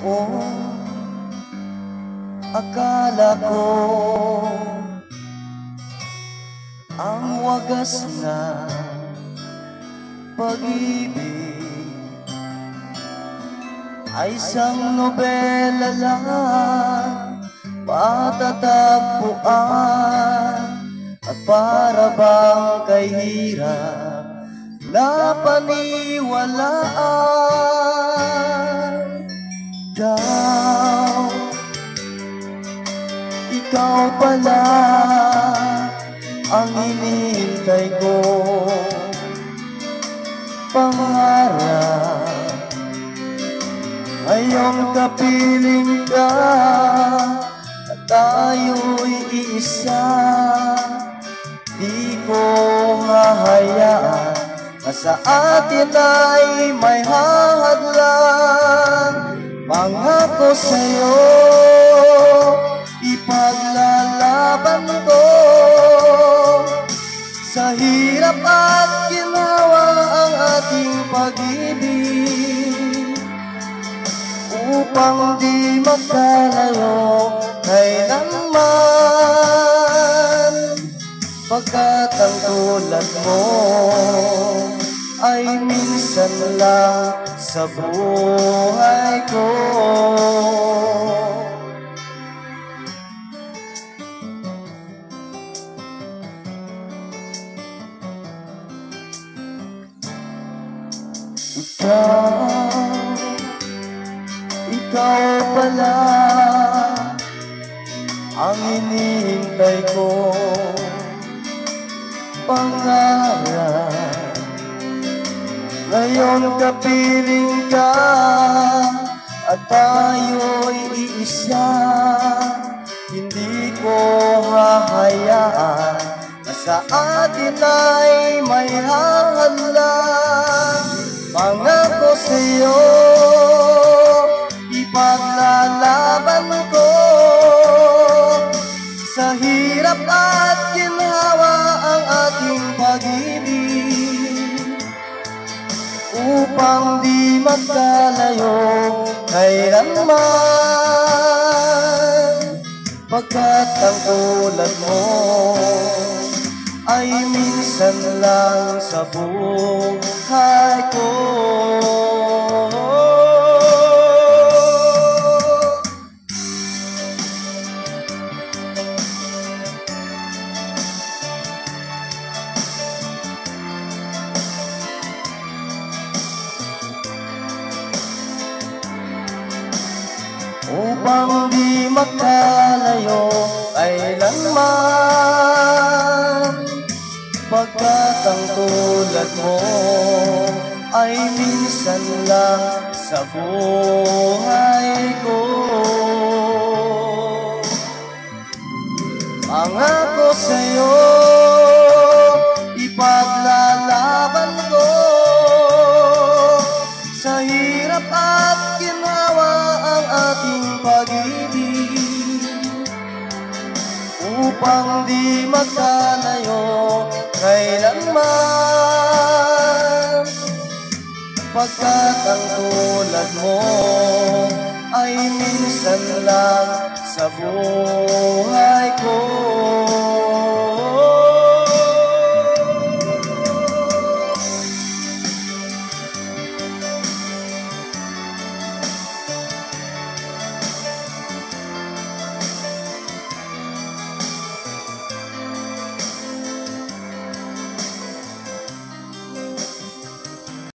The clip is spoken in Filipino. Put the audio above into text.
noon, akala ko ang wagas na pag-ibig ay isang nobela lang, patatagpuan at para bang kay hirap na paniwalaan. Ikaw pala ang hinihintay ko, pangarap. Ngayong kapiling ka at tayo'y iisa, di ko hahayaan na sa atin ay may hahadlang. Pangako sa'yo, ipaglalaban ko, sa hirap at ginawa ang ating pag-ibig, upang di magkalayo kailanman. Pagkat ang tulad mo ay minsan lang sa buhay ko. Ikaw pala ang hinihintay ko, pangarap. Ngayon kapiling ka at tayo'y iisa, hindi ko hahayaan na sa atin ay may hahadlang. Pangako sa'yo, ipaglalaban ko, sa hirap at ginhawa ang ating pag-ibig, upang di magkalayo kailanman. Pagkat ang tulad mo ay minsan lang sa buhay ko. Upang di magkalayo kailanman. Pagkat ang tulad mo ay minsan lang sa buhay ko. Pangako sa'yo, ipaglalaban ko, sa hirap at ginawa ang ating pag-ibig, upang di magkalayo kailanman. Pagkat ang tulad mo ay minsan lang sa buhay.